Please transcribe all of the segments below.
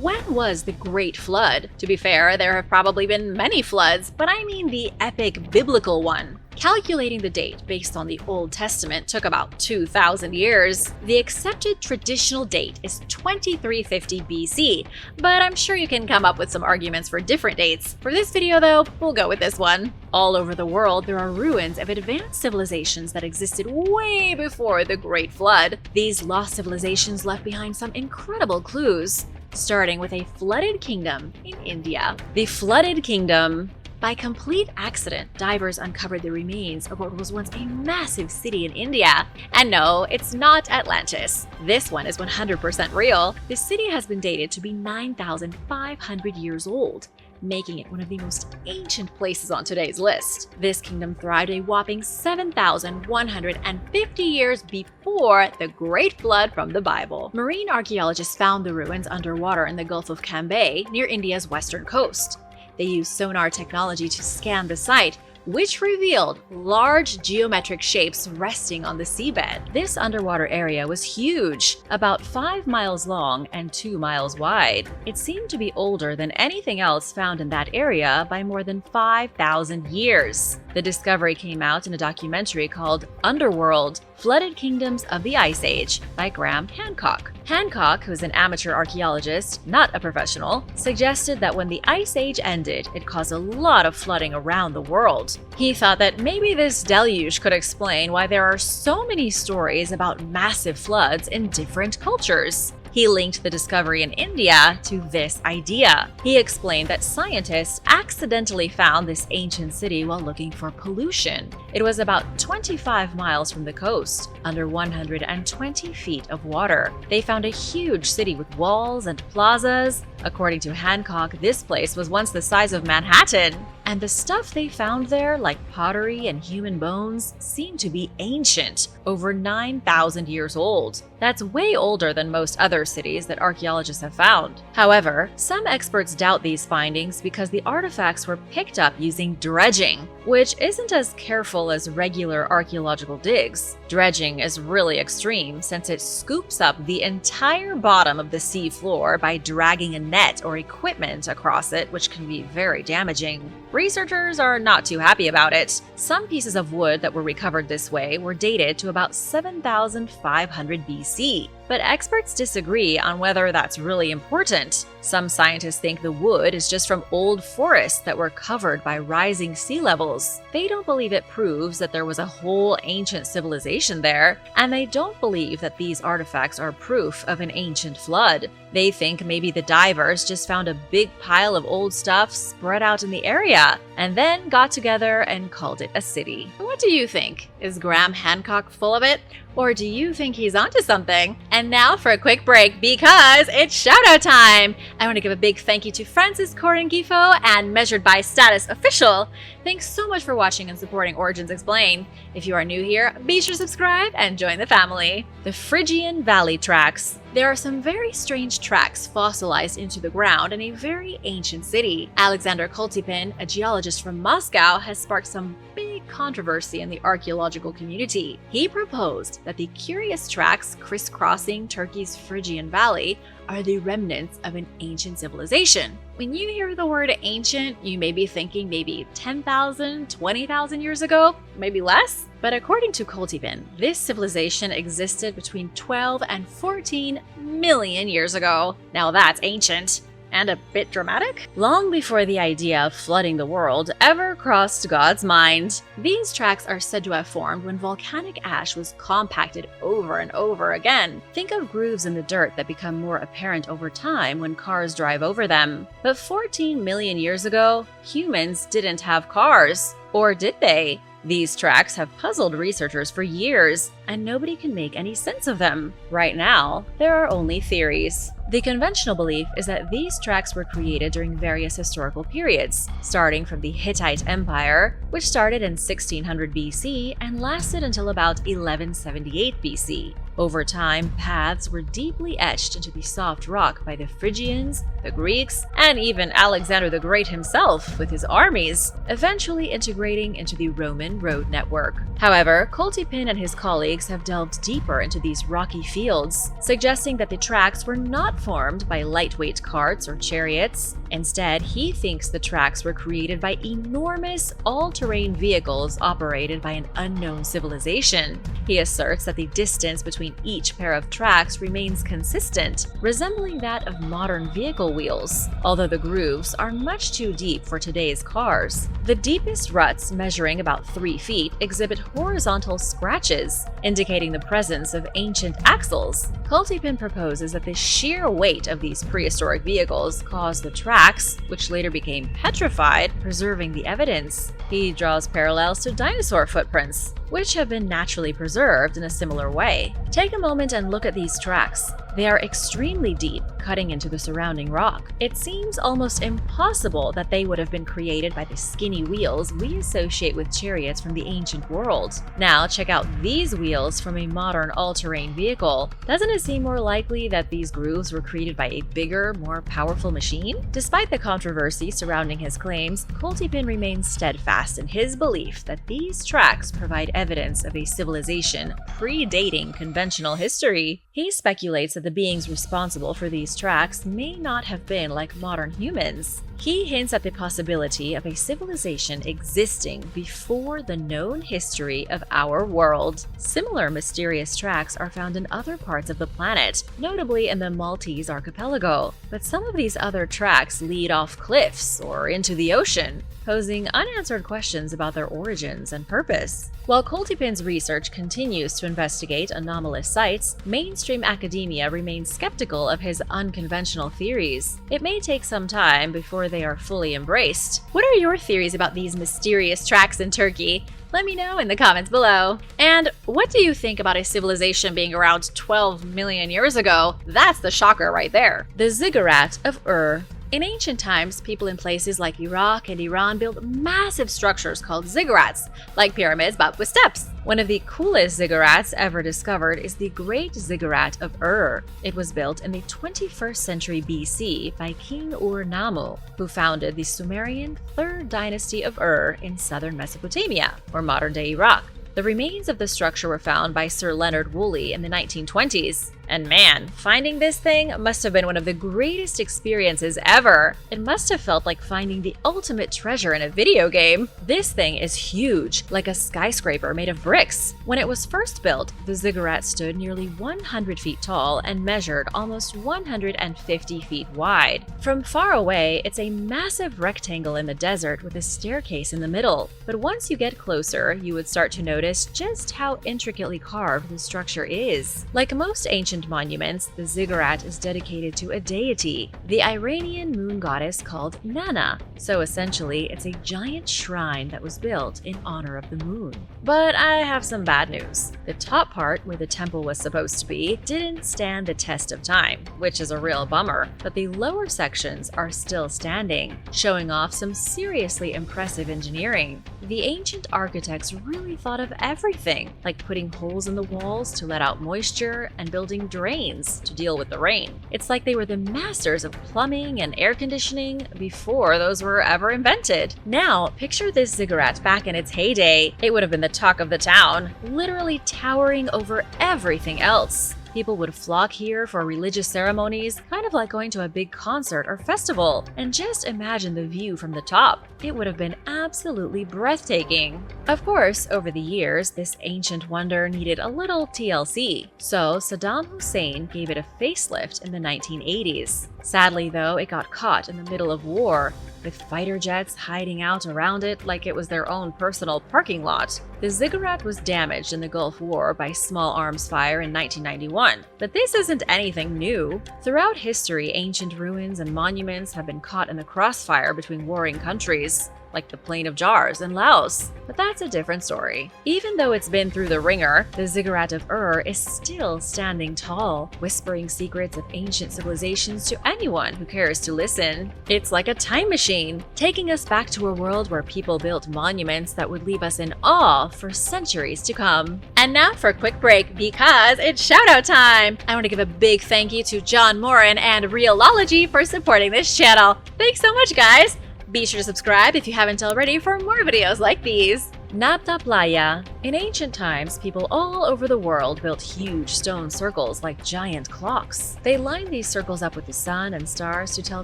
When was the Great Flood? To be fair, there have probably been many floods, but I mean the epic biblical one. Calculating the date based on the Old Testament took about 2,000 years. The accepted traditional date is 2350 BC, but I'm sure you can come up with some arguments for different dates. For this video though, we'll go with this one. All over the world, there are ruins of advanced civilizations that existed way before the Great Flood. These lost civilizations left behind some incredible clues, starting with a flooded kingdom in India. The flooded kingdom. By complete accident, divers uncovered the remains of what was once a massive city in India. And no, it's not Atlantis. This one is 100% real. The city has been dated to be 9,500 years old, making it one of the most ancient places on today's list. This kingdom thrived a whopping 7,150 years before the Great Flood from the Bible. Marine archaeologists found the ruins underwater in the Gulf of Cambay near India's western coast. They used sonar technology to scan the site, which revealed large geometric shapes resting on the seabed. This underwater area was huge, about 5 miles long and 2 miles wide. It seemed to be older than anything else found in that area by more than 5,000 years. The discovery came out in a documentary called Underworld: Flooded Kingdoms of the Ice Age by Graham Hancock. Hancock, who is an amateur archaeologist, not a professional, suggested that when the Ice Age ended, it caused a lot of flooding around the world. He thought that maybe this deluge could explain why there are so many stories about massive floods in different cultures. He linked the discovery in India to this idea. He explained that scientists accidentally found this ancient city while looking for pollution. It was about 25 miles from the coast, under 120 feet of water. They found a huge city with walls and plazas. According to Hancock, this place was once the size of Manhattan. And the stuff they found there, like pottery and human bones, seemed to be ancient, over 9,000 years old. That's way older than most other cities that archaeologists have found. However, some experts doubt these findings because the artifacts were picked up using dredging, which isn't as careful as regular archaeological digs. Dredging is really extreme since it scoops up the entire bottom of the sea floor by dragging a net or equipment across it, which can be very damaging. Researchers are not too happy about it. Some pieces of wood that were recovered this way were dated to about 7,500 BC, but experts disagree on whether that's really important. Some scientists think the wood is just from old forests that were covered by rising sea levels. They don't believe it proves that there was a whole ancient civilization there, and they don't believe that these artifacts are proof of an ancient flood. They think maybe the divers just found a big pile of old stuff spread out in the area, and then got together and called it a city. What do you think? Is Graham Hancock full of it? Or do you think he's onto something? And now for a quick break because it's shoutout time! I want to give a big thank you to Francis Corringifo and Measured by Status Official. Thanks so much for watching and supporting Origins Explained. If you are new here, be sure to subscribe and join the family. The Phrygian Valley Tracks. There are some very strange tracks fossilized into the ground in a very ancient city. Alexander Koltepin, a geologist from Moscow, has sparked some big controversy in the archaeological community. He proposed that the curious tracks crisscrossing Turkey's Phrygian Valley are the remnants of an ancient civilization. When you hear the word ancient, you may be thinking maybe 10,000, 20,000 years ago, maybe less. But according to Koltepin, this civilization existed between 12 and 14 million years ago. Now that's ancient. And a bit dramatic? Long before the idea of flooding the world ever crossed God's mind. These tracks are said to have formed when volcanic ash was compacted over and over again. Think of grooves in the dirt that become more apparent over time when cars drive over them. But 14 million years ago, humans didn't have cars. Or did they? These tracks have puzzled researchers for years, and nobody can make any sense of them. Right now, there are only theories. The conventional belief is that these tracks were created during various historical periods, starting from the Hittite Empire, which started in 1600 BC and lasted until about 1178 BC. Over time, paths were deeply etched into the soft rock by the Phrygians, the Greeks, and even Alexander the Great himself with his armies, eventually integrating into the Roman road network. However, Koltepin and his colleagues colleagues have delved deeper into these rocky fields, suggesting that the tracks were not formed by lightweight carts or chariots. Instead, he thinks the tracks were created by enormous all-terrain vehicles operated by an unknown civilization. He asserts that the distance between each pair of tracks remains consistent, resembling that of modern vehicle wheels, although the grooves are much too deep for today's cars. The deepest ruts, measuring about 3 feet, exhibit horizontal scratches, indicating the presence of ancient axles. Kultipin proposes that the sheer weight of these prehistoric vehicles caused the tracks, which later became petrified, preserving the evidence. He draws parallels to dinosaur footprints, which have been naturally preserved in a similar way. Take a moment and look at these tracks. They are extremely deep, cutting into the surrounding rock. It seems almost impossible that they would have been created by the skinny wheels we associate with chariots from the ancient world. Now check out these wheels from a modern all-terrain vehicle. Doesn't it seem more likely that these grooves were created by a bigger, more powerful machine? Despite the controversy surrounding his claims, Kultipin remains steadfast in his belief that these tracks provide evidence of a civilization predating conventional history. He speculates that the beings responsible for these tracks may not have been like modern humans. He hints at the possibility of a civilization existing before the known history of our world. Similar mysterious tracks are found in other parts of the planet, notably in the Maltese archipelago. But some of these other tracks lead off cliffs or into the ocean, posing unanswered questions about their origins and purpose. While Kultipin's research continues to investigate anomalous sites, mainstream academia remains skeptical of his unconventional theories. It may take some time before they are fully embraced. What are your theories about these mysterious tracks in Turkey? Let me know in the comments below. And what do you think about a civilization being around 12 million years ago? That's the shocker right there. The ziggurat of Ur. In ancient times, people in places like Iraq and Iran built massive structures called ziggurats, like pyramids but with steps. One of the coolest ziggurats ever discovered is the Great Ziggurat of Ur. It was built in the 21st century BC by King Ur-Nammu, who founded the Sumerian 3rd dynasty of Ur in southern Mesopotamia, or modern-day Iraq. The remains of the structure were found by Sir Leonard Woolley in the 1920s. And man, finding this thing must have been one of the greatest experiences ever. It must have felt like finding the ultimate treasure in a video game. This thing is huge, like a skyscraper made of bricks. When it was first built, the ziggurat stood nearly 100 feet tall and measured almost 150 feet wide. From far away, it's a massive rectangle in the desert with a staircase in the middle. But once you get closer, you would start to notice just how intricately carved the structure is. Like most ancient monuments, the ziggurat is dedicated to a deity, the Iranian moon goddess called Nana. So essentially, it's a giant shrine that was built in honor of the moon. But I have some bad news. The top part, where the temple was supposed to be, didn't stand the test of time, which is a real bummer. But the lower sections are still standing, showing off some seriously impressive engineering. The ancient architects really thought of everything, like putting holes in the walls to let out moisture and building drains to deal with the rain. It's like they were the masters of plumbing and air conditioning before those were ever invented. Now, picture this ziggurat back in its heyday. It would have been the talk of the town, literally towering over everything else. People would flock here for religious ceremonies, kind of like going to a big concert or festival. And just imagine the view from the top. It would have been absolutely breathtaking. Of course, over the years, this ancient wonder needed a little TLC. So Saddam Hussein gave it a facelift in the 1980s. Sadly, though, it got caught in the middle of war, with fighter jets hiding out around it like it was their own personal parking lot. The ziggurat was damaged in the Gulf War by small arms fire in 1991. But this isn't anything new. Throughout history, ancient ruins and monuments have been caught in the crossfire between warring countries, like the Plain of Jars in Laos. But that's a different story. Even though it's been through the ringer, the ziggurat of Ur is still standing tall, whispering secrets of ancient civilizations to anyone who cares to listen. It's like a time machine, taking us back to a world where people built monuments that would leave us in awe for centuries to come. And now for a quick break, because it's shoutout time! I want to give a big thank you to John Morin and Realology for supporting this channel. Thanks so much, guys! Be sure to subscribe if you haven't already for more videos like these. Nabta Playa. In ancient times, people all over the world built huge stone circles like giant clocks. They lined these circles up with the sun and stars to tell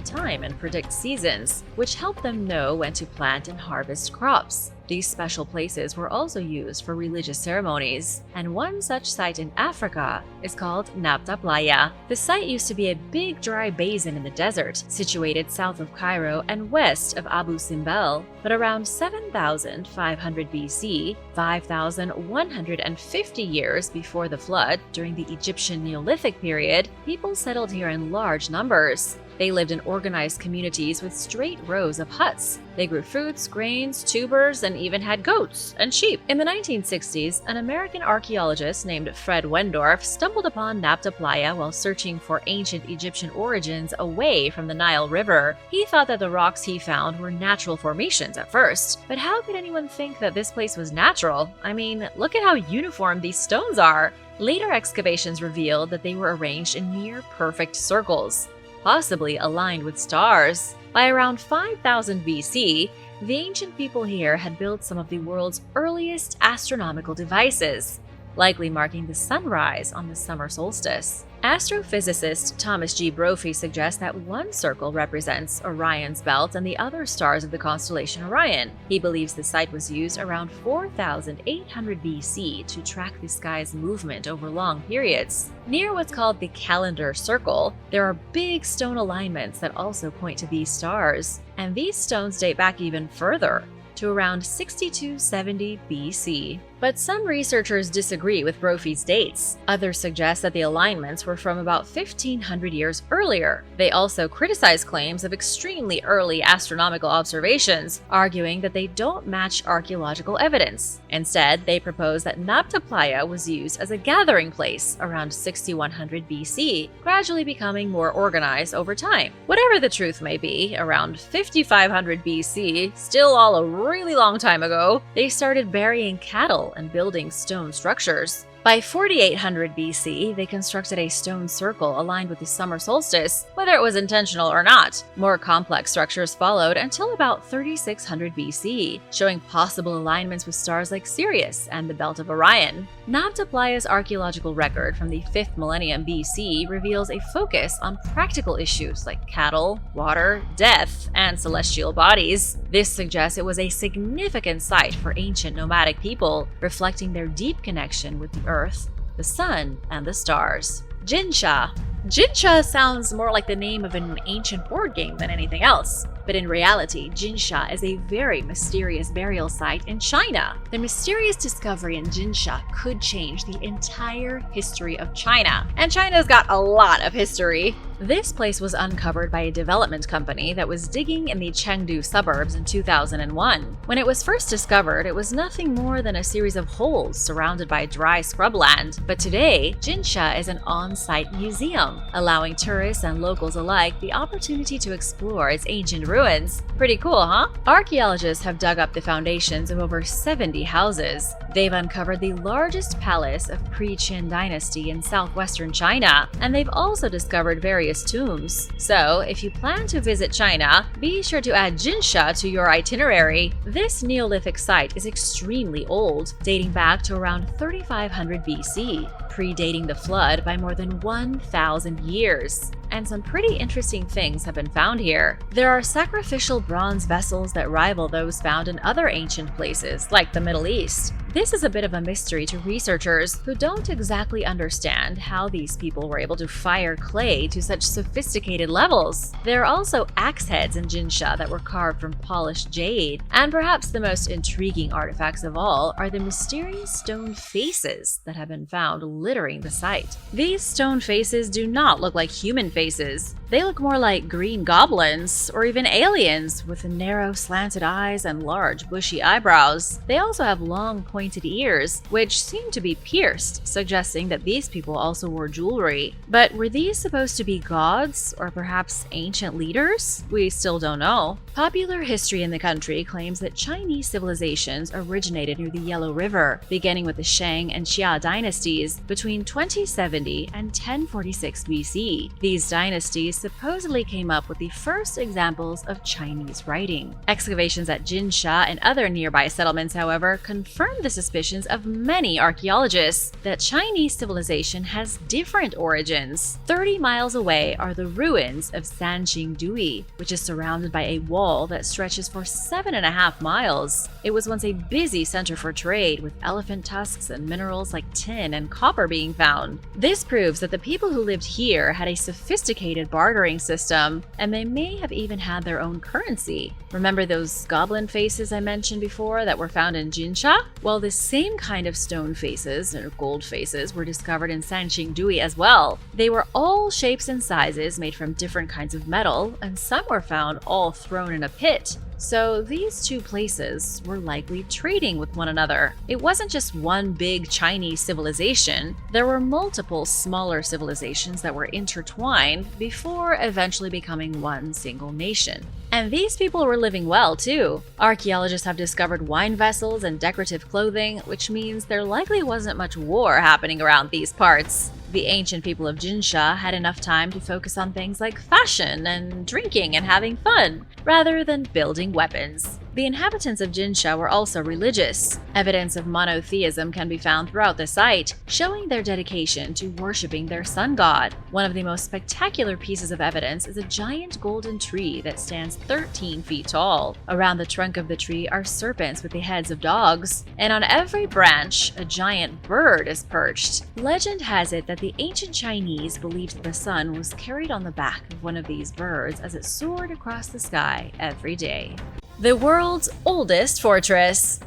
time and predict seasons, which helped them know when to plant and harvest crops. These special places were also used for religious ceremonies, and one such site in Africa is called Nabta Playa. The site used to be a big dry basin in the desert, situated south of Cairo and west of Abu Simbel. But around 7,500 BC, 5,150 years before the flood, during the Egyptian Neolithic period, people settled here in large numbers. They lived in organized communities with straight rows of huts. They grew fruits, grains, tubers, and even had goats and sheep. In the 1960s, an American archaeologist named Fred Wendorf stumbled upon Nabta Playa while searching for ancient Egyptian origins away from the Nile River. He thought that the rocks he found were natural formations at first. But how could anyone think that this place was natural? I mean, look at how uniform these stones are. Later excavations revealed that they were arranged in near-perfect circles, possibly aligned with stars. By around 5000 BC, the ancient people here had built some of the world's earliest astronomical devices, likely marking the sunrise on the summer solstice. Astrophysicist Thomas G. Brophy suggests that one circle represents Orion's belt and the other stars of the constellation Orion. He believes the site was used around 4800 BC to track the sky's movement over long periods. Near what's called the calendar circle, there are big stone alignments that also point to these stars, and these stones date back even further, to around 6270 BC. But some researchers disagree with Brophy's dates. Others suggest that the alignments were from about 1500 years earlier. They also criticize claims of extremely early astronomical observations, arguing that they don't match archaeological evidence. Instead, they propose that Nabta Playa was used as a gathering place around 6100 BC, gradually becoming more organized over time. Whatever the truth may be, around 5500 BC, still all a really long time ago, they started burying cattle and building stone structures. By 4800 BC, they constructed a stone circle aligned with the summer solstice, whether it was intentional or not. More complex structures followed until about 3600 BC, showing possible alignments with stars like Sirius and the Belt of Orion. Nabta Playa's archaeological record from the 5th millennium BC reveals a focus on practical issues like cattle, water, death, and celestial bodies. This suggests it was a significant site for ancient nomadic people, reflecting their deep connection with the Earth, the Sun, and the stars. Jinsha. Jinsha sounds more like the name of an ancient board game than anything else. But in reality, Jinsha is a very mysterious burial site in China. The mysterious discovery in Jinsha could change the entire history of China. And China's got a lot of history. This place was uncovered by a development company that was digging in the Chengdu suburbs in 2001. When it was first discovered, it was nothing more than a series of holes surrounded by dry scrubland. But today, Jinsha is an on-site museum, allowing tourists and locals alike the opportunity to explore its ancient ruins. Pretty cool, huh? Archaeologists have dug up the foundations of over 70 houses. They've uncovered the largest palace of pre-Qin dynasty in southwestern China, and they've also discovered various tombs. So, if you plan to visit China, be sure to add Jinsha to your itinerary. This Neolithic site is extremely old, dating back to around 3500 BC, predating the flood by more than 1,000 years. And some pretty interesting things have been found here. There are sacrificial bronze vessels that rival those found in other ancient places, like the Middle East. This is a bit of a mystery to researchers who don't exactly understand how these people were able to fire clay to such sophisticated levels. There are also axe heads in Jinsha that were carved from polished jade. And perhaps the most intriguing artifacts of all are the mysterious stone faces that have been found littering the site. These stone faces do not look like human faces. They look more like green goblins or even aliens with narrow slanted eyes and large bushy eyebrows. They also have long pointed ears, which seem to be pierced, suggesting that these people also wore jewelry. But were these supposed to be gods or perhaps ancient leaders? We still don't know. Popular history in the country claims that Chinese civilizations originated near the Yellow River, beginning with the Shang and Xia dynasties. But between 2070 and 1046 BC. These dynasties supposedly came up with the first examples of Chinese writing. Excavations at Jinsha and other nearby settlements, however, confirmed the suspicions of many archaeologists that Chinese civilization has different origins. 30 miles away are the ruins of Sanxingdui, which is surrounded by a wall that stretches for 7.5 miles. It was once a busy center for trade, with elephant tusks and minerals like tin and copper being found. This proves that the people who lived here had a sophisticated bartering system, and they may have even had their own currency. Remember those goblin faces I mentioned before that were found in Jinsha? Well, the same kind of stone faces, or gold faces, were discovered in Sanxingdui as well. They were all shapes and sizes made from different kinds of metal, and some were found all thrown in a pit. So these two places were likely trading with one another. It wasn't just one big Chinese civilization. There were multiple smaller civilizations that were intertwined before eventually becoming one single nation. And these people were living well too. Archaeologists have discovered wine vessels and decorative clothing, which means there likely wasn't much war happening around these parts. The ancient people of Jinsha had enough time to focus on things like fashion and drinking and having fun, rather than building weapons. The inhabitants of Jinsha were also religious. Evidence of monotheism can be found throughout the site, showing their dedication to worshipping their sun god. One of the most spectacular pieces of evidence is a giant golden tree that stands 13 feet tall. Around the trunk of the tree are serpents with the heads of dogs, and on every branch, a giant bird is perched. Legend has it that the ancient Chinese believed the sun was carried on the back of one of these birds as it soared across the sky every day. The world's oldest fortress.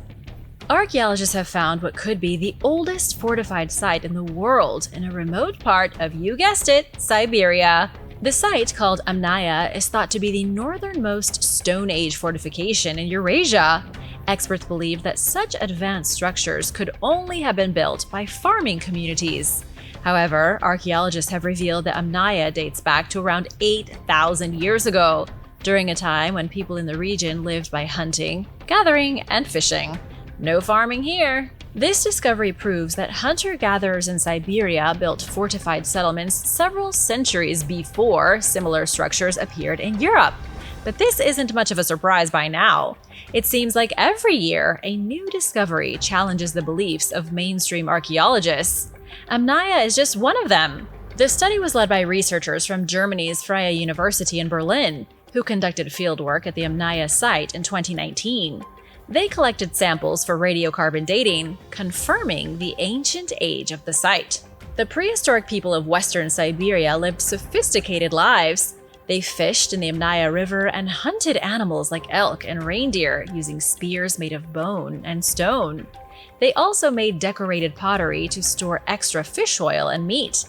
Archaeologists have found what could be the oldest fortified site in the world in a remote part of, you guessed it, Siberia. The site, called Amnaya, is thought to be the northernmost Stone Age fortification in Eurasia. Experts believe that such advanced structures could only have been built by farming communities. However, archaeologists have revealed that Amnaya dates back to around 8,000 years ago, during a time when people in the region lived by hunting, gathering, and fishing. No farming here. This discovery proves that hunter-gatherers in Siberia built fortified settlements several centuries before similar structures appeared in Europe. But this isn't much of a surprise by now. It seems like every year, a new discovery challenges the beliefs of mainstream archaeologists. Amnaya is just one of them. The study was led by researchers from Germany's Freie University in Berlin, who conducted fieldwork at the Amnaya site in 2019. They collected samples for radiocarbon dating, confirming the ancient age of the site. The prehistoric people of Western Siberia lived sophisticated lives. They fished in the Amnaya River and hunted animals like elk and reindeer using spears made of bone and stone. They also made decorated pottery to store extra fish oil and meat.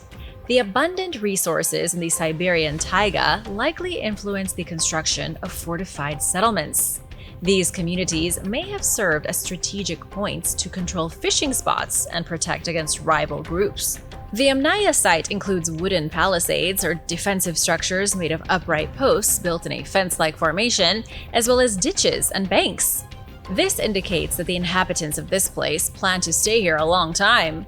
The abundant resources in the Siberian taiga likely influenced the construction of fortified settlements. These communities may have served as strategic points to control fishing spots and protect against rival groups. The Amnaya site includes wooden palisades, or defensive structures made of upright posts built in a fence-like formation, as well as ditches and banks. This indicates that the inhabitants of this place plan to stay here a long time.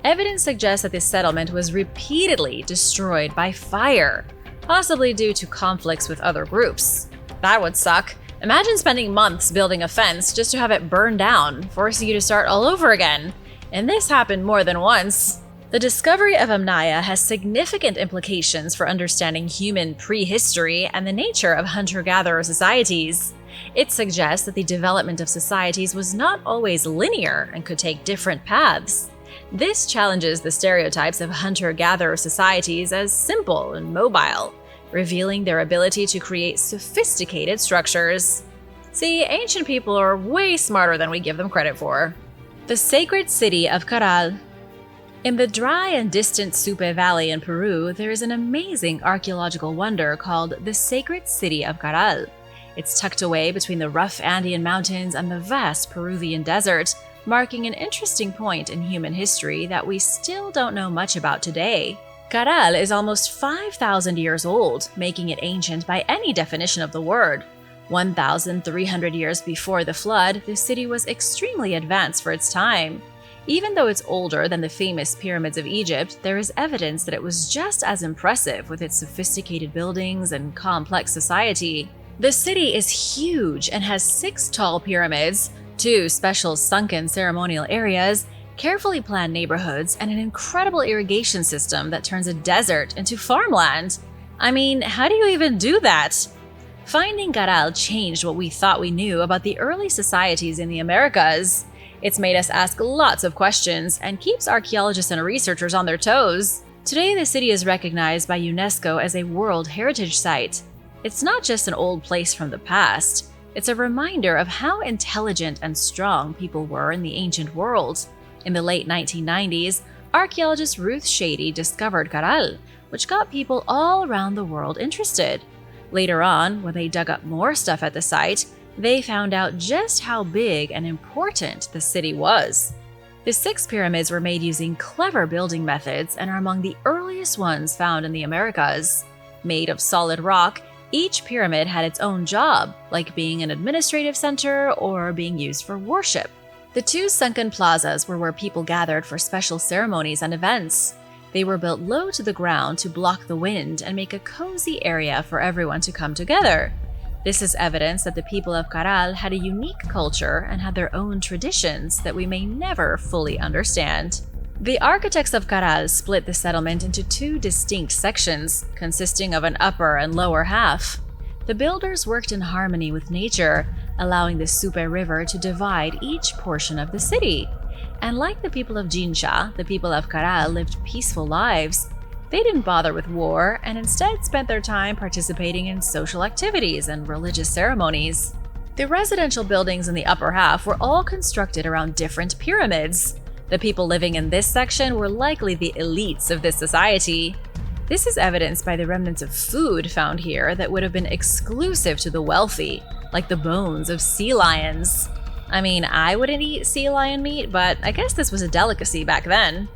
Evidence suggests that this settlement was repeatedly destroyed by fire, possibly due to conflicts with other groups. That would suck. Imagine spending months building a fence just to have it burn down, forcing you to start all over again. And this happened more than once. The discovery of Amnaya has significant implications for understanding human prehistory and the nature of hunter-gatherer societies. It suggests that the development of societies was not always linear and could take different paths. This challenges the stereotypes of hunter-gatherer societies as simple and mobile, revealing their ability to create sophisticated structures. See, ancient people are way smarter than we give them credit for. The sacred city of Caral. In the dry and distant Supe Valley in Peru, there is an amazing archaeological wonder called the Sacred City of Caral. It's tucked away between the rough Andean mountains and the vast Peruvian desert, marking an interesting point in human history that we still don't know much about today. Caral is almost 5,000 years old, making it ancient by any definition of the word. 1,300 years before the flood, the city was extremely advanced for its time. Even though it's older than the famous pyramids of Egypt, there is evidence that it was just as impressive with its sophisticated buildings and complex society. The city is huge and has 6 tall pyramids, 2 special sunken ceremonial areas, carefully planned neighborhoods, and an incredible irrigation system that turns a desert into farmland. I mean, how do you even do that? Finding Caral changed what we thought we knew about the early societies in the Americas. It's made us ask lots of questions and keeps archaeologists and researchers on their toes. Today, the city is recognized by UNESCO as a World Heritage Site. It's not just an old place from the past, it's a reminder of how intelligent and strong people were in the ancient world. In the late 1990s, archaeologist Ruth Shady discovered Caral, which got people all around the world interested. Later on, when they dug up more stuff at the site, they found out just how big and important the city was. The 6 pyramids were made using clever building methods and are among the earliest ones found in the Americas. Made of solid rock, each pyramid had its own job, like being an administrative center or being used for worship. The 2 sunken plazas were where people gathered for special ceremonies and events. They were built low to the ground to block the wind and make a cozy area for everyone to come together. This is evidence that the people of Caral had a unique culture and had their own traditions that we may never fully understand. The architects of Caral split the settlement into 2 distinct sections, consisting of an upper and lower half. The builders worked in harmony with nature, allowing the Supe River to divide each portion of the city. And like the people of Jincha, the people of Caral lived peaceful lives. They didn't bother with war and instead spent their time participating in social activities and religious ceremonies. The residential buildings in the upper half were all constructed around different pyramids. The people living in this section were likely the elites of this society. This is evidenced by the remnants of food found here that would have been exclusive to the wealthy, like the bones of sea lions. I mean, I wouldn't eat sea lion meat, but I guess this was a delicacy back then.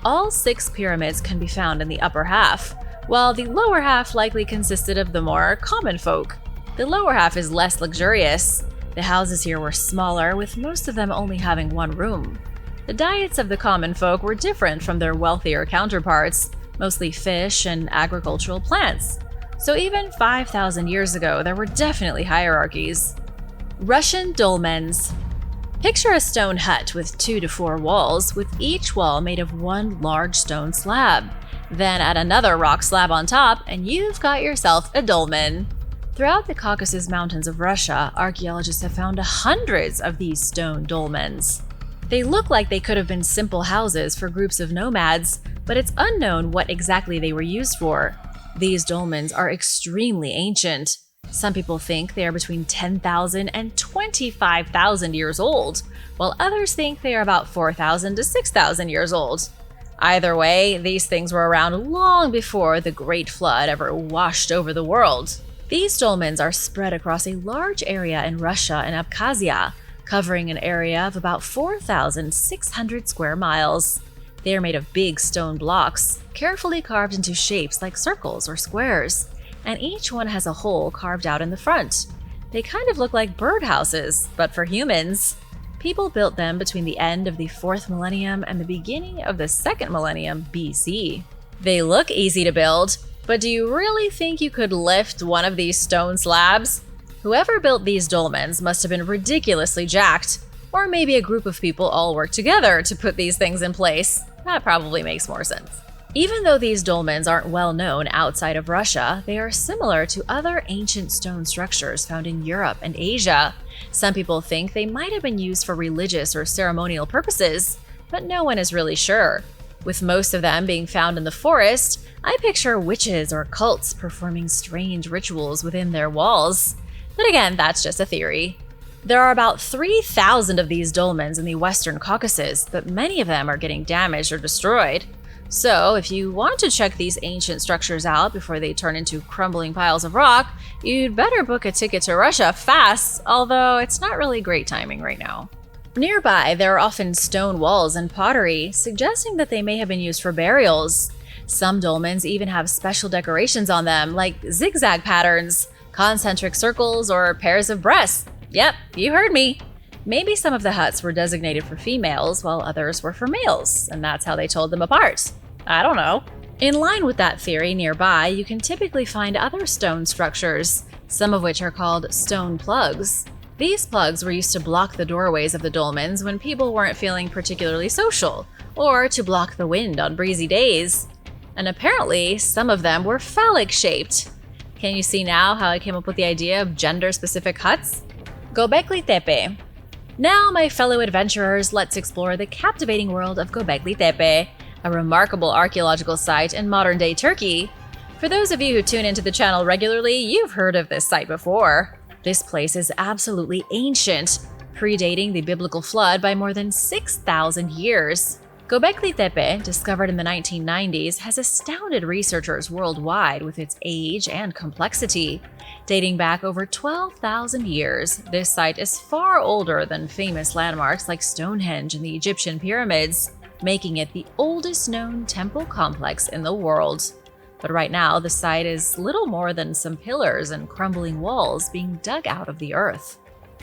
All 6 pyramids can be found in the upper half, while the lower half likely consisted of the more common folk. The lower half is less luxurious. The houses here were smaller, with most of them only having 1 room. The diets of the common folk were different from their wealthier counterparts, mostly fish and agricultural plants. So even 5,000 years ago, there were definitely hierarchies. Russian dolmens. Picture a stone hut with 2 to 4 walls, with each wall made of 1 large stone slab. Then add another rock slab on top, and you've got yourself a dolmen. Throughout the Caucasus Mountains of Russia, archaeologists have found hundreds of these stone dolmens. They look like they could have been simple houses for groups of nomads, but it's unknown what exactly they were used for. These dolmens are extremely ancient. Some people think they are between 10,000 and 25,000 years old, while others think they are about 4,000 to 6,000 years old. Either way, these things were around long before the Great Flood ever washed over the world. These dolmens are spread across a large area in Russia and Abkhazia, covering an area of about 4,600 square miles. They are made of big stone blocks, carefully carved into shapes like circles or squares, and each one has a hole carved out in the front. They kind of look like birdhouses, but for humans. People built them between the end of the 4th millennium and the beginning of the 2nd millennium BC. They look easy to build, but do you really think you could lift one of these stone slabs? Whoever built these dolmens must have been ridiculously jacked, or maybe a group of people all worked together to put these things in place. That probably makes more sense. Even though these dolmens aren't well known outside of Russia, they are similar to other ancient stone structures found in Europe and Asia. Some people think they might have been used for religious or ceremonial purposes, but no one is really sure. With most of them being found in the forest, I picture witches or cults performing strange rituals within their walls. But again, that's just a theory. There are about 3,000 of these dolmens in the Western Caucasus, but many of them are getting damaged or destroyed. So, if you want to check these ancient structures out before they turn into crumbling piles of rock, you'd better book a ticket to Russia fast, although it's not really great timing right now. Nearby, there are often stone walls and pottery, suggesting that they may have been used for burials. Some dolmens even have special decorations on them, like zigzag patterns, concentric circles, or pairs of breasts. Yep, you heard me. Maybe some of the huts were designated for females while others were for males, and that's how they told them apart. I don't know. In line with that theory, nearby you can typically find other stone structures, some of which are called stone plugs. These plugs were used to block the doorways of the dolmens when people weren't feeling particularly social, or to block the wind on breezy days. And apparently, some of them were phallic-shaped. Can you see now how I came up with the idea of gender-specific huts? Gobekli Tepe. Now, my fellow adventurers, let's explore the captivating world of Gobekli Tepe, a remarkable archaeological site in modern-day Turkey. For those of you who tune into the channel regularly, you've heard of this site before. This place is absolutely ancient, predating the biblical flood by more than 6,000 years. Gobekli Tepe, discovered in the 1990s, has astounded researchers worldwide with its age and complexity. Dating back over 12,000 years, this site is far older than famous landmarks like Stonehenge and the Egyptian pyramids, making it the oldest known temple complex in the world. But right now, the site is little more than some pillars and crumbling walls being dug out of the earth.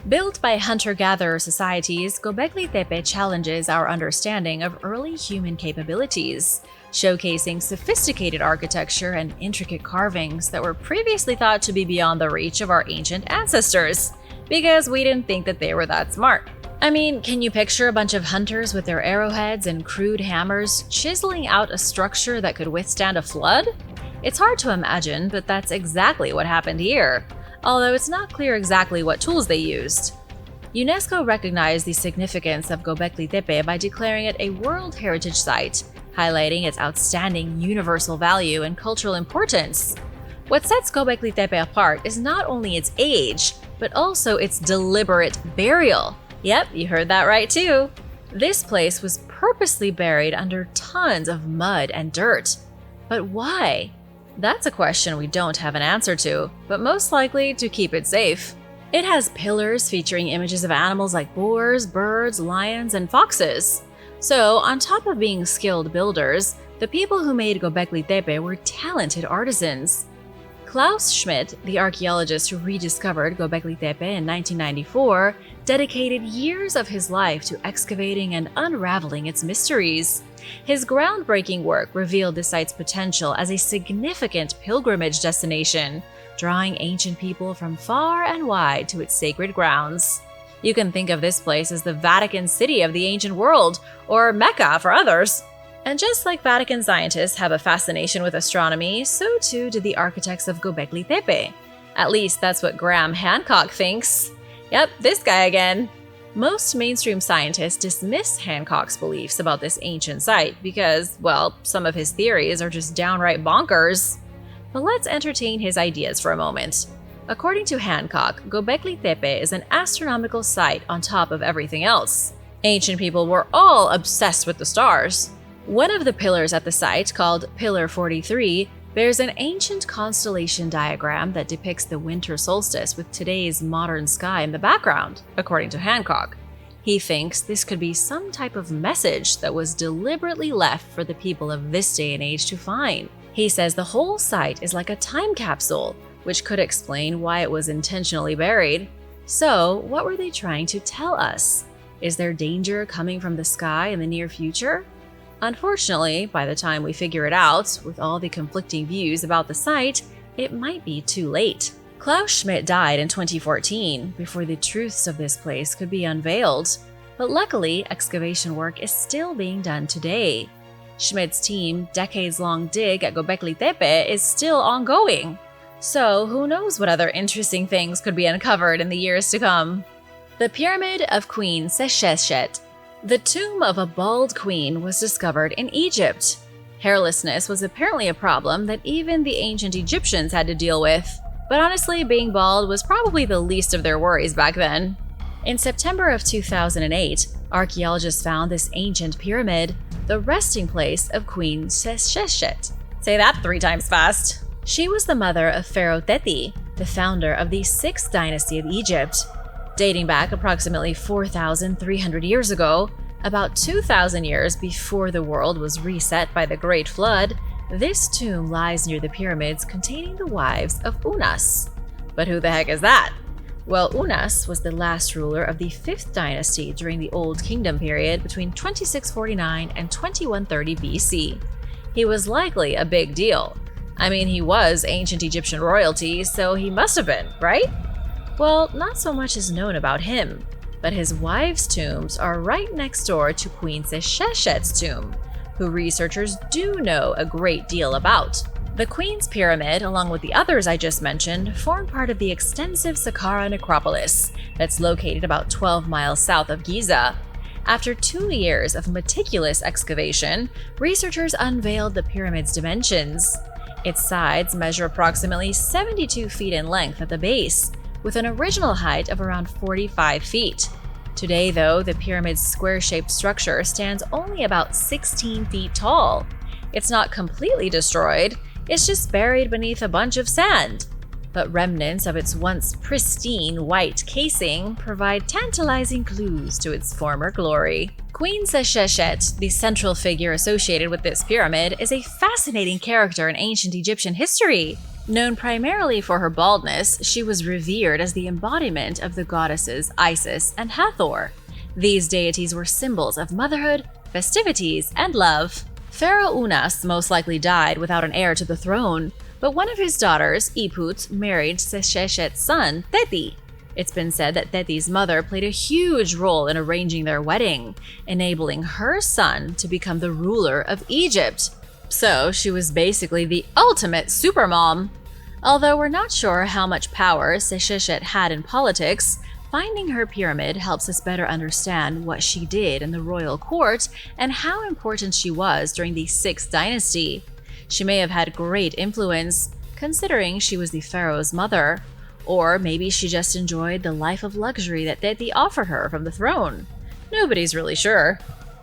Built by hunter-gatherer societies, Gobekli Tepe challenges our understanding of early human capabilities, showcasing sophisticated architecture and intricate carvings that were previously thought to be beyond the reach of our ancient ancestors, because we didn't think that they were that smart. I mean, can you picture a bunch of hunters with their arrowheads and crude hammers chiseling out a structure that could withstand a flood? It's hard to imagine, but that's exactly what happened here, although it's not clear exactly what tools they used. UNESCO recognized the significance of Gobekli Tepe by declaring it a World Heritage Site, highlighting its outstanding universal value and cultural importance. What sets Gobekli Tepe apart is not only its age, but also its deliberate burial. Yep, you heard that right too. This place was purposely buried under tons of mud and dirt. But why? That's a question we don't have an answer to, but most likely to keep it safe. It has pillars featuring images of animals like boars, birds, lions, and foxes. So, on top of being skilled builders, the people who made Gobekli Tepe were talented artisans. Klaus Schmidt, the archaeologist who rediscovered Gobekli Tepe in 1994, dedicated years of his life to excavating and unraveling its mysteries. His groundbreaking work revealed the site's potential as a significant pilgrimage destination, drawing ancient people from far and wide to its sacred grounds. You can think of this place as the Vatican City of the ancient world, or Mecca for others. And just like Vatican scientists have a fascination with astronomy, so too do the architects of Gobekli Tepe. At least that's what Graham Hancock thinks. Yep, this guy again. Most mainstream scientists dismiss Hancock's beliefs about this ancient site because, well, some of his theories are just downright bonkers. But let's entertain his ideas for a moment. According to Hancock, Gobekli Tepe is an astronomical site on top of everything else. Ancient people were all obsessed with the stars. One of the pillars at the site, called Pillar 43, bears an ancient constellation diagram that depicts the winter solstice with today's modern sky in the background, according to Hancock. He thinks this could be some type of message that was deliberately left for the people of this day and age to find. He says the whole site is like a time capsule, which could explain why it was intentionally buried. So, what were they trying to tell us? Is there danger coming from the sky in the near future? Unfortunately, by the time we figure it out, with all the conflicting views about the site, it might be too late. Klaus Schmidt died in 2014, before the truths of this place could be unveiled. But luckily, excavation work is still being done today. Schmidt's team, decades-long dig at Gobekli Tepe is still ongoing. So, who knows what other interesting things could be uncovered in the years to come. The Pyramid of Queen Sesheshet. The tomb of a bald queen was discovered in Egypt. Hairlessness was apparently a problem that even the ancient Egyptians had to deal with. But honestly, being bald was probably the least of their worries back then. In September of 2008, archaeologists found this ancient pyramid, the resting place of Queen Sesheshet. Say that 3 times fast. She was the mother of Pharaoh Teti, the founder of the 6th dynasty of Egypt. Dating back approximately 4,300 years ago, about 2,000 years before the world was reset by the Great Flood, this tomb lies near the pyramids containing the wives of Unas. But who the heck is that? Well, Unas was the last ruler of the 5th dynasty during the Old Kingdom period between 2649 and 2130 BC. He was likely a big deal. I mean, he was ancient Egyptian royalty, so he must have been, right? Well, not so much is known about him, but his wives' tombs are right next door to Queen Sesheshet's tomb, who researchers do know a great deal about. The Queen's Pyramid, along with the others I just mentioned, form part of the extensive Saqqara necropolis that's located about 12 miles south of Giza. After 2 years of meticulous excavation, researchers unveiled the pyramid's dimensions. Its sides measure approximately 72 feet in length at the base, with an original height of around 45 feet. Today, though, the pyramid's square-shaped structure stands only about 16 feet tall. It's not completely destroyed, it's just buried beneath a bunch of sand. But remnants of its once pristine white casing provide tantalizing clues to its former glory. Queen Sesheshet, the central figure associated with this pyramid, is a fascinating character in ancient Egyptian history. Known primarily for her baldness, she was revered as the embodiment of the goddesses Isis and Hathor. These deities were symbols of motherhood, festivities, and love. Pharaoh Unas most likely died without an heir to the throne, but one of his daughters, Iput, married Sesheshet's son, Teti. It's been said that Teti's mother played a huge role in arranging their wedding, enabling her son to become the ruler of Egypt. So she was basically the ultimate supermom. Although we're not sure how much power Sesheshet had in politics, finding her pyramid helps us better understand what she did in the royal court and how important she was during the 6th dynasty. She may have had great influence, considering she was the pharaoh's mother. Or maybe she just enjoyed the life of luxury that Teti offered her from the throne. Nobody's really sure.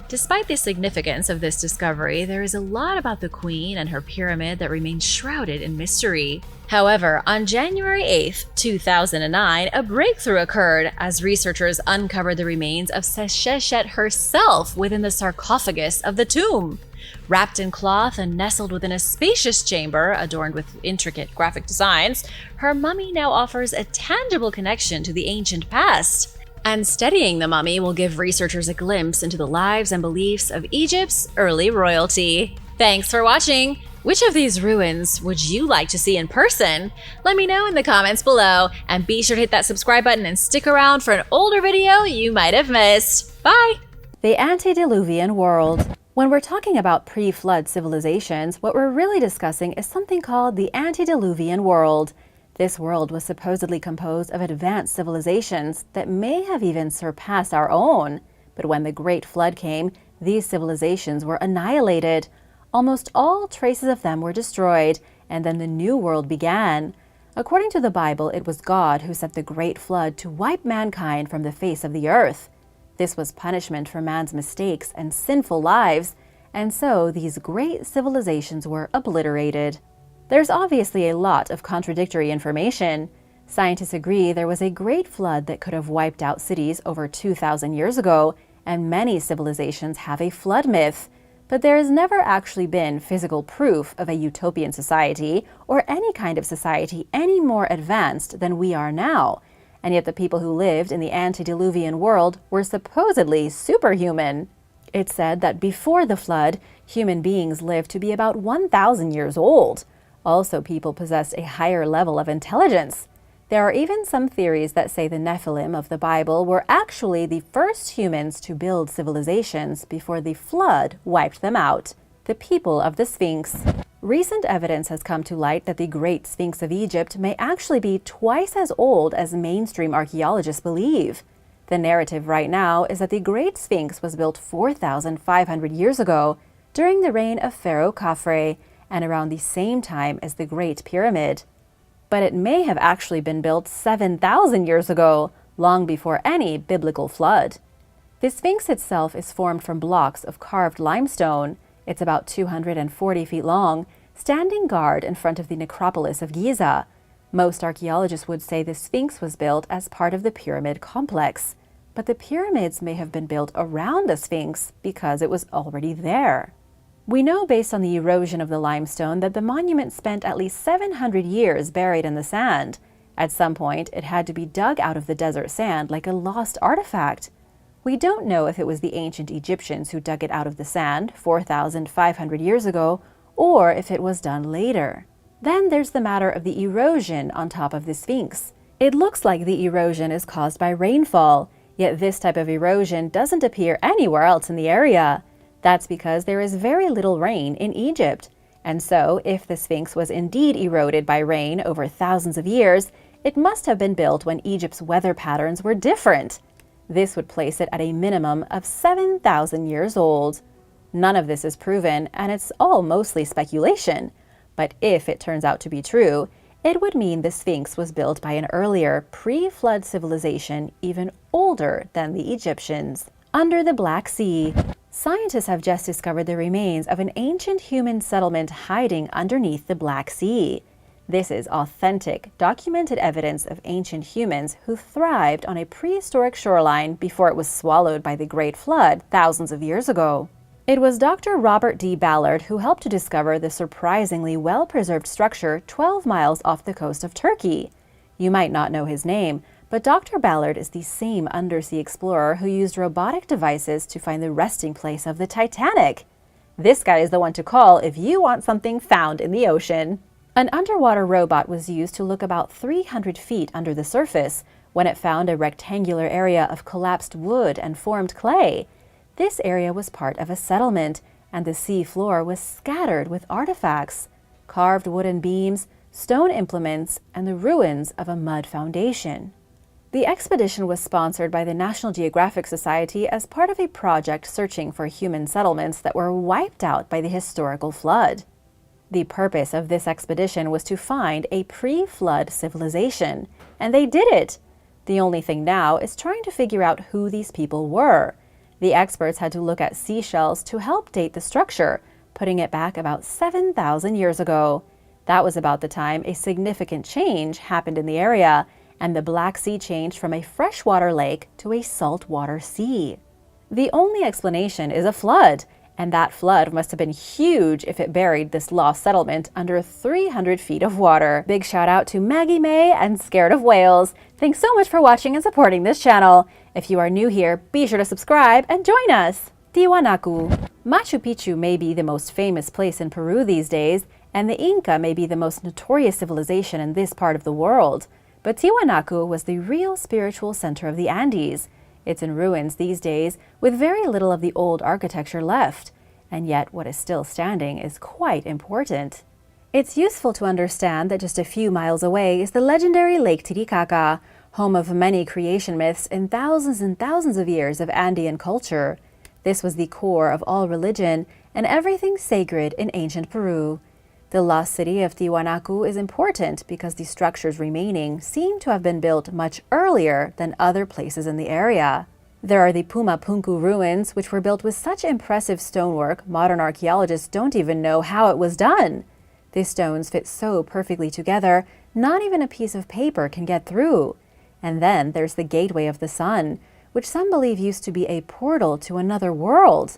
Despite the significance of this discovery, there is a lot about the queen and her pyramid that remains shrouded in mystery. However, on January 8, 2009, a breakthrough occurred as researchers uncovered the remains of Sesheshet herself within the sarcophagus of the tomb. Wrapped in cloth and nestled within a spacious chamber adorned with intricate graphic designs, her mummy now offers a tangible connection to the ancient past. And studying the mummy will give researchers a glimpse into the lives and beliefs of Egypt's early royalty. Thanks for watching! Which of these ruins would you like to see in person? Let me know in the comments below, and be sure to hit that subscribe button and stick around for an older video you might have missed. Bye! The antediluvian world. When we're talking about pre-flood civilizations, what we're really discussing is something called the antediluvian world. This world was supposedly composed of advanced civilizations that may have even surpassed our own. But when the Great Flood came, these civilizations were annihilated. Almost all traces of them were destroyed, and then the New World began. According to the Bible, it was God who sent the Great Flood to wipe mankind from the face of the earth. This was punishment for man's mistakes and sinful lives, and so these great civilizations were obliterated. There's obviously a lot of contradictory information. Scientists agree there was a great flood that could have wiped out cities over 2,000 years ago, and many civilizations have a flood myth. But there has never actually been physical proof of a utopian society or any kind of society any more advanced than we are now. And yet the people who lived in the antediluvian world were supposedly superhuman. It's said that before the flood, human beings lived to be about 1,000 years old. Also, people possessed a higher level of intelligence. There are even some theories that say the Nephilim of the Bible were actually the first humans to build civilizations before the flood wiped them out. The people of the Sphinx. Recent evidence has come to light that the Great Sphinx of Egypt may actually be twice as old as mainstream archaeologists believe. The narrative right now is that the Great Sphinx was built 4,500 years ago during the reign of Pharaoh Khafre and around the same time as the Great Pyramid. But it may have actually been built 7,000 years ago, long before any biblical flood. The Sphinx itself is formed from blocks of carved limestone. It's about 240 feet long, standing guard in front of the necropolis of Giza. Most archaeologists would say the Sphinx was built as part of the pyramid complex. But the pyramids may have been built around the Sphinx because it was already there. We know based on the erosion of the limestone that the monument spent at least 700 years buried in the sand. At some point, it had to be dug out of the desert sand like a lost artifact. We don't know if it was the ancient Egyptians who dug it out of the sand 4,500 years ago, or if it was done later. Then there's the matter of the erosion on top of the Sphinx. It looks like the erosion is caused by rainfall, yet this type of erosion doesn't appear anywhere else in the area. That's because there is very little rain in Egypt. And so, if the Sphinx was indeed eroded by rain over thousands of years, it must have been built when Egypt's weather patterns were different. This would place it at a minimum of 7,000 years old. None of this is proven, and it's all mostly speculation. But if it turns out to be true, it would mean the Sphinx was built by an earlier, pre-flood civilization even older than the Egyptians. Under the Black Sea, scientists have just discovered the remains of an ancient human settlement hiding underneath the Black Sea. This is authentic, documented evidence of ancient humans who thrived on a prehistoric shoreline before it was swallowed by the Great Flood thousands of years ago. It was Dr. Robert D. Ballard who helped to discover the surprisingly well-preserved structure 12 miles off the coast of Turkey. You might not know his name, but Dr. Ballard is the same undersea explorer who used robotic devices to find the resting place of the Titanic. This guy is the one to call if you want something found in the ocean. An underwater robot was used to look about 300 feet under the surface when it found a rectangular area of collapsed wood and formed clay. This area was part of a settlement, and the sea floor was scattered with artifacts, carved wooden beams, stone implements, and the ruins of a mud foundation. The expedition was sponsored by the National Geographic Society as part of a project searching for human settlements that were wiped out by the historical flood. The purpose of this expedition was to find a pre-flood civilization, and they did it. The only thing now is trying to figure out who these people were. The experts had to look at seashells to help date the structure, putting it back about 7,000 years ago. That was about the time a significant change happened in the area, and the Black Sea changed from a freshwater lake to a saltwater sea. The only explanation is a flood, and that flood must have been huge if it buried this lost settlement under 300 feet of water. Big shout out to Maggie May and Scared of Whales. Thanks so much for watching and supporting this channel. If you are new here, be sure to subscribe and join us. Tiwanaku. Machu Picchu may be the most famous place in Peru these days, and the Inca may be the most notorious civilization in this part of the world. But Tiwanaku was the real spiritual center of the Andes. It's in ruins these days, with very little of the old architecture left. And yet, what is still standing is quite important. It's useful to understand that just a few miles away is the legendary Lake Titicaca, home of many creation myths and thousands of years of Andean culture. This was the core of all religion and everything sacred in ancient Peru. The lost city of Tiwanaku is important because the structures remaining seem to have been built much earlier than other places in the area. There are the Pumapunku ruins, which were built with such impressive stonework, modern archaeologists don't even know how it was done. The stones fit so perfectly together, not even a piece of paper can get through. And then there's the Gateway of the Sun, which some believe used to be a portal to another world.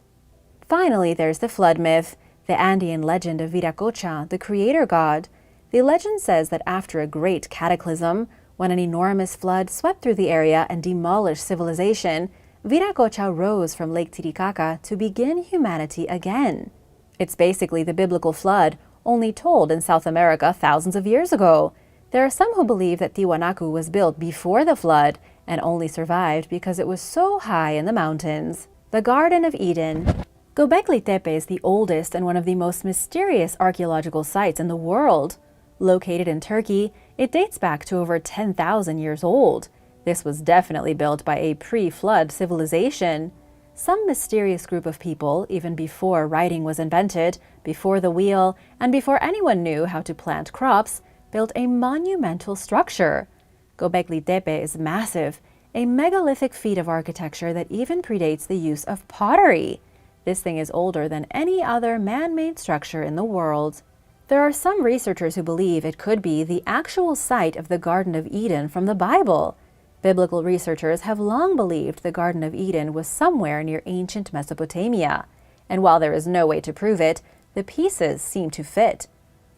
Finally, there's the flood myth, the Andean legend of Viracocha, the creator god. The legend says that after a great cataclysm, when an enormous flood swept through the area and demolished civilization, Viracocha rose from Lake Titicaca to begin humanity again. It's basically the biblical flood, only told in South America thousands of years ago. There are some who believe that Tiwanaku was built before the flood and only survived because it was so high in the mountains. The Garden of Eden. Gobekli Tepe is the oldest and one of the most mysterious archaeological sites in the world. Located in Turkey, it dates back to over 10,000 years old. This was definitely built by a pre-flood civilization. Some mysterious group of people, even before writing was invented, before the wheel, and before anyone knew how to plant crops, built a monumental structure. Gobekli Tepe is massive, a megalithic feat of architecture that even predates the use of pottery. This thing is older than any other man-made structure in the world. There are some researchers who believe it could be the actual site of the Garden of Eden from the Bible. Biblical researchers have long believed the Garden of Eden was somewhere near ancient Mesopotamia, and while there is no way to prove it, the pieces seem to fit.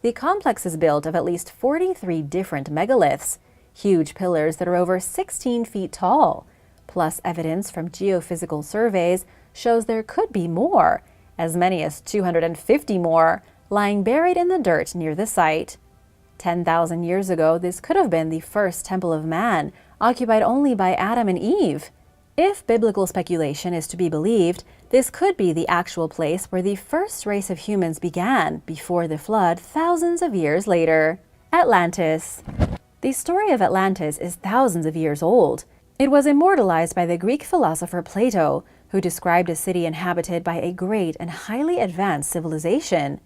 The complex is built of at least 43 different megaliths. huge pillars that are over 16 feet tall. Plus, evidence from geophysical surveys shows there could be more, as many as 250 more, lying buried in the dirt near the site. 10,000 years ago, this could have been the first temple of man, occupied only by Adam and Eve. If biblical speculation is to be believed, this could be the actual place where the first race of humans began before the flood thousands of years later. Atlantis. The story of Atlantis is thousands of years old. It was immortalized by the Greek philosopher Plato, who described a city inhabited by a great and highly advanced civilization.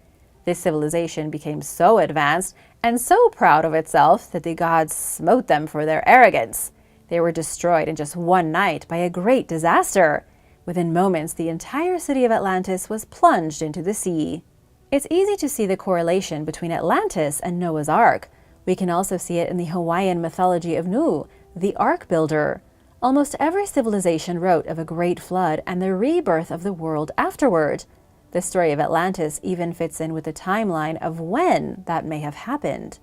This civilization became so advanced and so proud of itself that the gods smote them for their arrogance. They were destroyed in just one night by a great disaster. Within moments, the entire city of Atlantis was plunged into the sea. It's easy to see the correlation between Atlantis and Noah's Ark. We can also see it in the Hawaiian mythology of Nu, the Ark Builder. Almost every civilization wrote of a great flood and the rebirth of the world afterward. The story of Atlantis even fits in with the timeline of when that may have happened.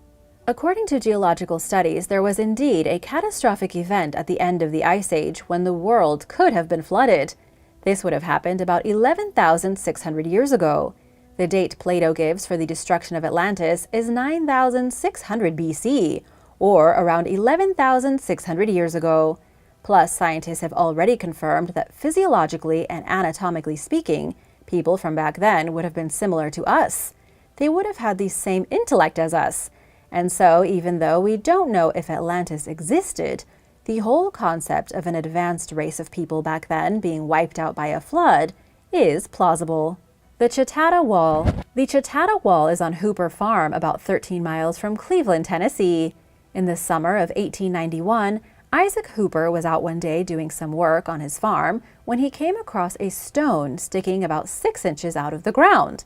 According to geological studies, there was indeed a catastrophic event at the end of the Ice Age when the world could have been flooded. This would have happened about 11,600 years ago. The date Plato gives for the destruction of Atlantis is 9,600 BC, or around 11,600 years ago. Plus, scientists have already confirmed that physiologically and anatomically speaking, people from back then would have been similar to us. They would have had the same intellect as us. And so, even though we don't know if Atlantis existed, the whole concept of an advanced race of people back then being wiped out by a flood is plausible. The Chatata Wall. The Chatata Wall is on Hooper Farm, about 13 miles from Cleveland, Tennessee. In the summer of 1891, Isaac Hooper was out one day doing some work on his farm when he came across a stone sticking about 6 inches out of the ground.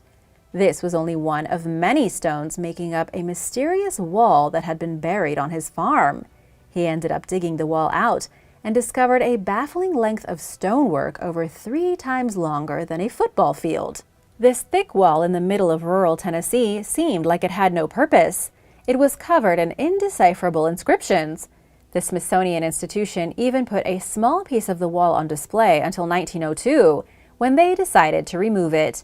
This was only one of many stones making up a mysterious wall that had been buried on his farm. He ended up digging the wall out and discovered a baffling length of stonework over 3 times longer than a football field. This thick wall in the middle of rural Tennessee seemed like it had no purpose. It was covered in indecipherable inscriptions. The Smithsonian Institution even put a small piece of the wall on display until 1902, when they decided to remove it.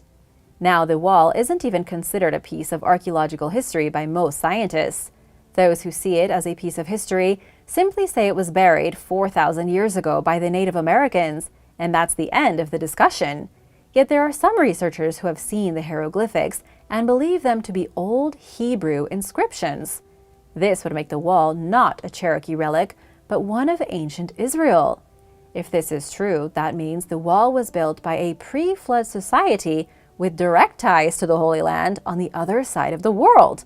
Now the wall isn't even considered a piece of archaeological history by most scientists. Those who see it as a piece of history simply say it was buried 4,000 years ago by the Native Americans, and that's the end of the discussion. Yet there are some researchers who have seen the hieroglyphics and believe them to be old Hebrew inscriptions. This would make the wall not a Cherokee relic, but one of ancient Israel. If this is true, that means the wall was built by a pre-flood society with direct ties to the Holy Land on the other side of the world.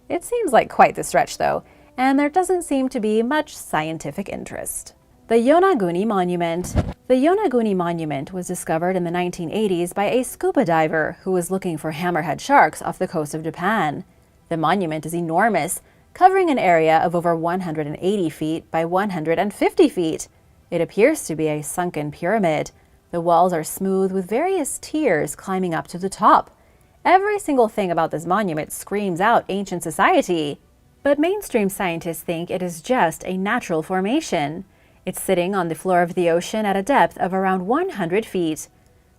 It seems like quite the stretch, though, and there doesn't seem to be much scientific interest. The Yonaguni Monument. The Yonaguni Monument was discovered in the 1980s by a scuba diver who was looking for hammerhead sharks off the coast of Japan. The monument is enormous, covering an area of over 180 feet by 150 feet. It appears to be a sunken pyramid. The walls are smooth with various tiers climbing up to the top. Every single thing about this monument screams out ancient society. But mainstream scientists think it is just a natural formation. It's sitting on the floor of the ocean at a depth of around 100 feet.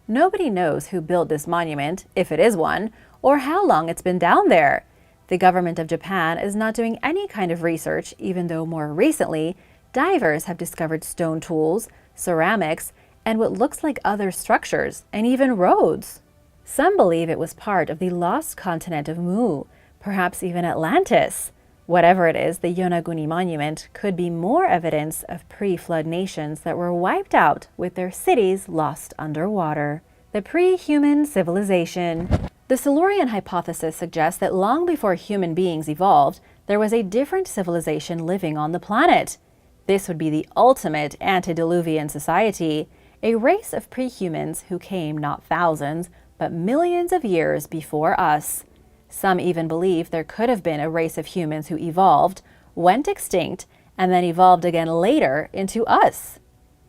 Nobody knows who built this monument, if it is one, or how long it's been down there. The government of Japan is not doing any kind of research, even though more recently, divers have discovered stone tools, ceramics, and what looks like other structures, and even roads. Some believe it was part of the lost continent of Mu, perhaps even Atlantis. Whatever it is, the Yonaguni Monument could be more evidence of pre-flood nations that were wiped out with their cities lost underwater. The pre-human civilization. The Silurian hypothesis suggests that long before human beings evolved, there was a different civilization living on the planet. This would be the ultimate antediluvian society, a race of pre-humans who came not thousands, but millions of years before us. Some even believe there could have been a race of humans who evolved, went extinct, and then evolved again later into us.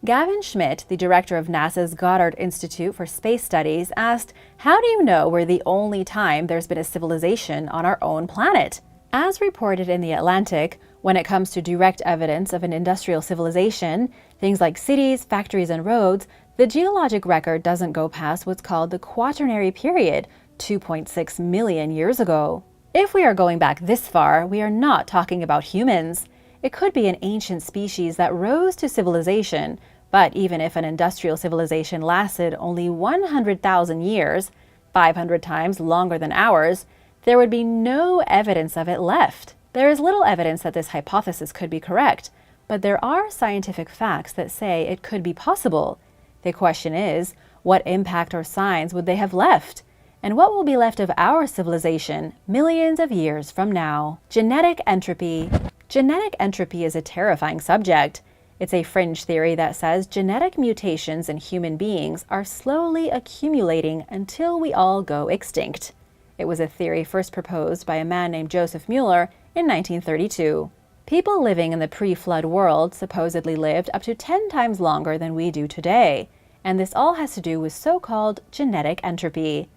Gavin Schmidt, the director of NASA's Goddard Institute for Space Studies, asked, "How do you know we're the only time there's been a civilization on our own planet?" As reported in The Atlantic, When it comes to direct evidence of an industrial civilization, things like cities, factories, and roads, the geologic record doesn't go past what's called the Quaternary period, 2.6 million years ago. If we are going back this far, we are not talking about humans. It could be an ancient species that rose to civilization, but even if an industrial civilization lasted only 100,000 years, 500 times longer than ours, there would be no evidence of it left. There is little evidence that this hypothesis could be correct, but there are scientific facts that say it could be possible. The question is, what impact or signs would they have left? And what will be left of our civilization millions of years from now? Genetic entropy. Genetic entropy is a terrifying subject. It's a fringe theory that says genetic mutations in human beings are slowly accumulating until we all go extinct. It was a theory first proposed by a man named Joseph Mueller in 1932. People living in the pre-flood world supposedly lived up to 10 times longer than we do today, and this all has to do with so-called genetic entropy.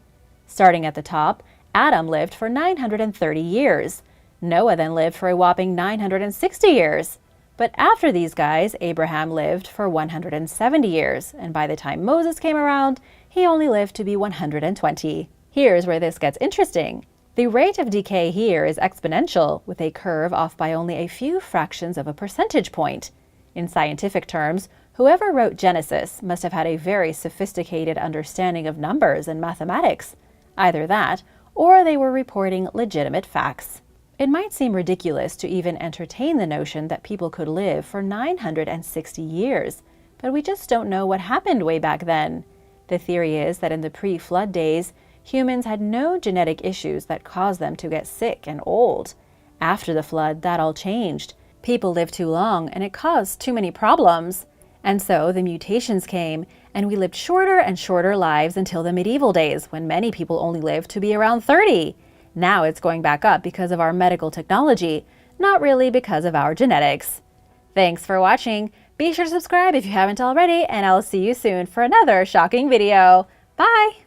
Starting at the top, Adam lived for 930 years. Noah then lived for a whopping 960 years. But after these guys, Abraham lived for 170 years, and by the time Moses came around, he only lived to be 120. Here's where this gets interesting. The rate of decay here is exponential, with a curve off by only a few fractions of a percentage point. In scientific terms, whoever wrote Genesis must have had a very sophisticated understanding of numbers and mathematics. Either that, or they were reporting legitimate facts. It might seem ridiculous to even entertain the notion that people could live for 960 years, but we just don't know what happened way back then. The theory is that in the pre-flood days, humans had no genetic issues that caused them to get sick and old. After the flood, that all changed. People lived too long, and it caused too many problems. And so the mutations came, and we lived shorter and shorter lives until the medieval days, when many people only lived to be around 30. Now it's going back up because of our medical technology, not really because of our genetics. Thanks for watching. Be sure to subscribe if you haven't already, and I'll see you soon for another shocking video. Bye!